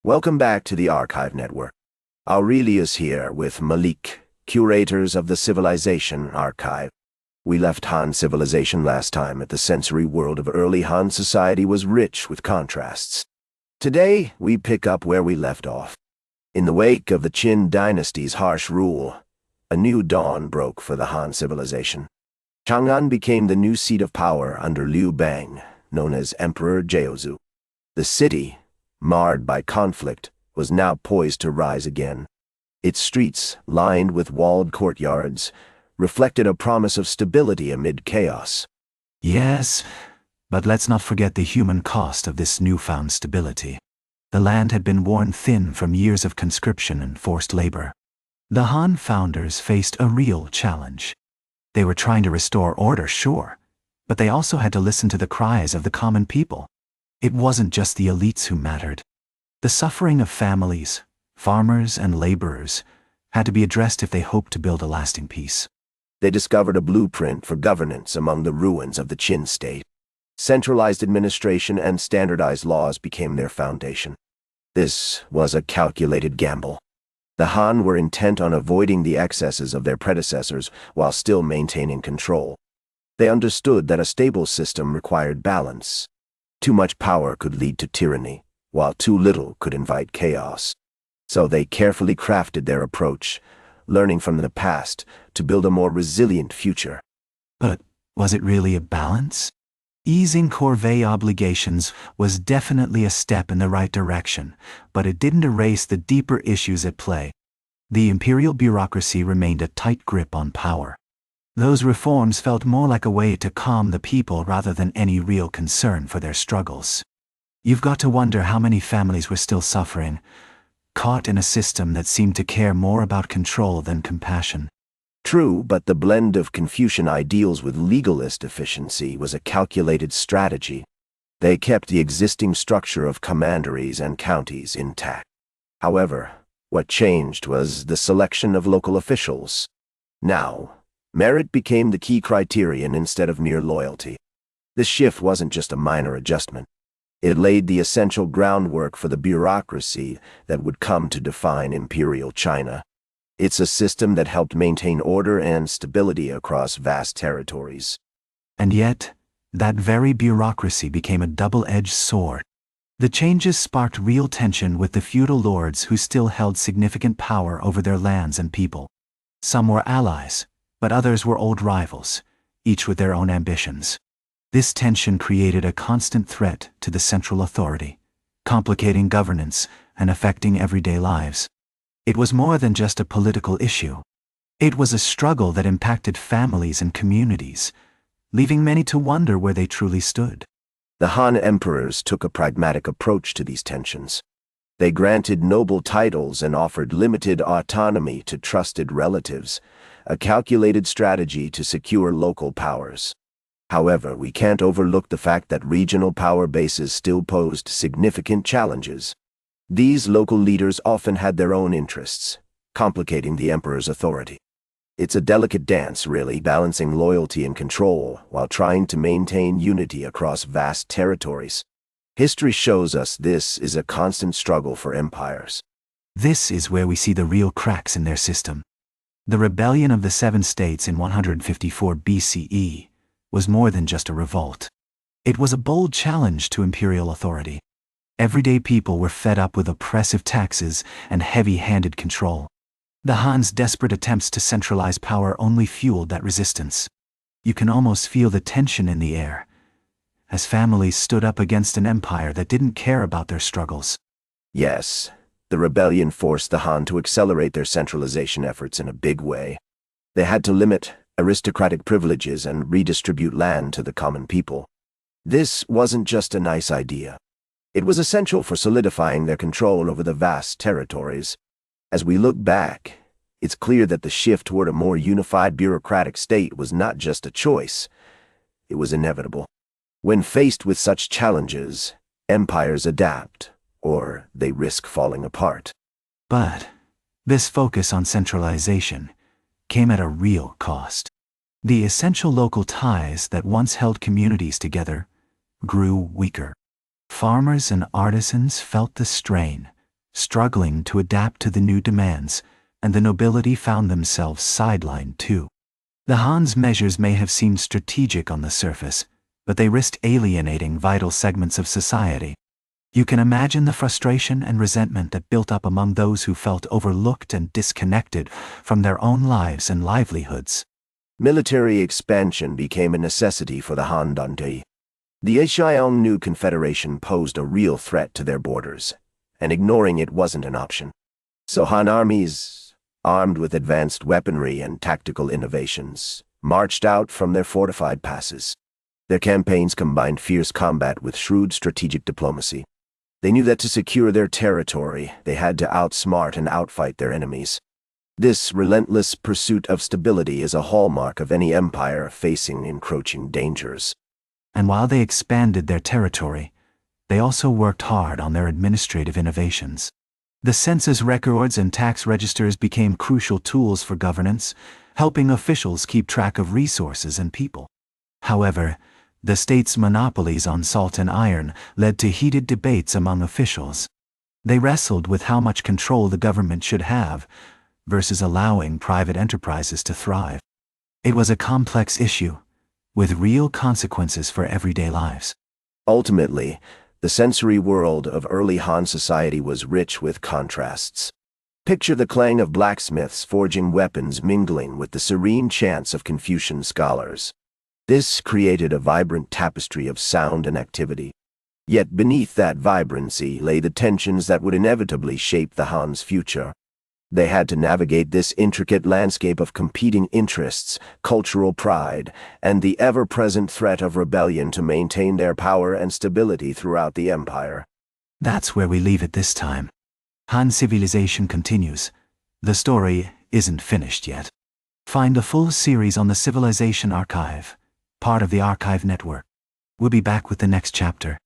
Welcome back to the Archive Network. Aurelius here with Malik, curators of the Civilization Archive. We left Han civilization last time at the sensory world of early Han society was rich with contrasts. Today, we pick up where we left off. In the wake of the Qin dynasty's harsh rule, a new dawn broke for the Han civilization. Chang'an became the new seat of power under Liu Bang, known as Emperor Gaozu. The city, marred by conflict, was now poised to rise again. Its streets, lined with walled courtyards, reflected a promise of stability amid chaos. Yes, but let's not forget the human cost of this newfound stability. The land had been worn thin from years of conscription and forced labor. The Han founders faced a real challenge. They were trying to restore order, sure, but they also had to listen to the cries of the common people. It wasn't just the elites who mattered. The suffering of families, farmers and laborers, had to be addressed if they hoped to build a lasting peace. They discovered a blueprint for governance among the ruins of the Qin state. Centralized administration and standardized laws became their foundation. This was a calculated gamble. The Han were intent on avoiding the excesses of their predecessors while still maintaining control. They understood that a stable system required balance. Too much power could lead to tyranny, while too little could invite chaos. So they carefully crafted their approach, learning from the past to build a more resilient future. But was it really a balance? Easing corvée obligations was definitely a step in the right direction, but it didn't erase the deeper issues at play. The imperial bureaucracy remained a tight grip on power. Those reforms felt more like a way to calm the people rather than any real concern for their struggles. You've got to wonder how many families were still suffering, caught in a system that seemed to care more about control than compassion. True, but the blend of Confucian ideals with legalist efficiency was a calculated strategy. They kept the existing structure of commanderies and counties intact. However, what changed was the selection of local officials. Now, merit became the key criterion instead of mere loyalty. This shift wasn't just a minor adjustment. It laid the essential groundwork for the bureaucracy that would come to define Imperial China. It's a system that helped maintain order and stability across vast territories. And yet, that very bureaucracy became a double-edged sword. The changes sparked real tension with the feudal lords who still held significant power over their lands and people. Some were allies, but others were old rivals, each with their own ambitions. This tension created a constant threat to the central authority, complicating governance and affecting everyday lives. It was more than just a political issue. It was a struggle that impacted families and communities, leaving many to wonder where they truly stood. The Han emperors took a pragmatic approach to these tensions. They granted noble titles and offered limited autonomy to trusted relatives, a calculated strategy to secure local powers. However, we can't overlook the fact that regional power bases still posed significant challenges. These local leaders often had their own interests, complicating the emperor's authority. It's a delicate dance, really, balancing loyalty and control while trying to maintain unity across vast territories. History shows us this is a constant struggle for empires. This is where we see the real cracks in their system. The rebellion of the Seven States in 154 BCE was more than just a revolt. It was a bold challenge to imperial authority. Everyday people were fed up with oppressive taxes and heavy-handed control. The Han's desperate attempts to centralize power only fueled that resistance. You can almost feel the tension in the air, as families stood up against an empire that didn't care about their struggles. Yes, the rebellion forced the Han to accelerate their centralization efforts in a big way. They had to limit aristocratic privileges and redistribute land to the common people. This wasn't just a nice idea. It was essential for solidifying their control over the vast territories. As we look back, it's clear that the shift toward a more unified bureaucratic state was not just a choice. It was inevitable. When faced with such challenges, empires adapt, or they risk falling apart. But this focus on centralization came at a real cost. The essential local ties that once held communities together grew weaker. Farmers and artisans felt the strain, struggling to adapt to the new demands, and the nobility found themselves sidelined too. The Han's measures may have seemed strategic on the surface, but they risked alienating vital segments of society. You can imagine the frustration and resentment that built up among those who felt overlooked and disconnected from their own lives and livelihoods. Military expansion became a necessity for the Han Dynasty. The Xiong new confederation posed a real threat to their borders, and ignoring it wasn't an option. So Han armies, armed with advanced weaponry and tactical innovations, marched out from their fortified passes. Their campaigns combined fierce combat with shrewd strategic diplomacy. They knew that to secure their territory, they had to outsmart and outfight their enemies. This relentless pursuit of stability is a hallmark of any empire facing encroaching dangers. And while they expanded their territory, they also worked hard on their administrative innovations. The census records and tax registers became crucial tools for governance, helping officials keep track of resources and people. However, the state's monopolies on salt and iron led to heated debates among officials. They wrestled with how much control the government should have versus allowing private enterprises to thrive. It was a complex issue, with real consequences for everyday lives. Ultimately, the sensory world of early Han society was rich with contrasts. Picture the clang of blacksmiths forging weapons mingling with the serene chants of Confucian scholars. This created a vibrant tapestry of sound and activity. Yet beneath that vibrancy lay the tensions that would inevitably shape the Han's future. They had to navigate this intricate landscape of competing interests, cultural pride, and the ever-present threat of rebellion to maintain their power and stability throughout the empire. That's where we leave it this time. Han civilization continues. The story isn't finished yet. Find the full series on the Civilization Archive, part of the Archive Network. We'll be back with the next chapter.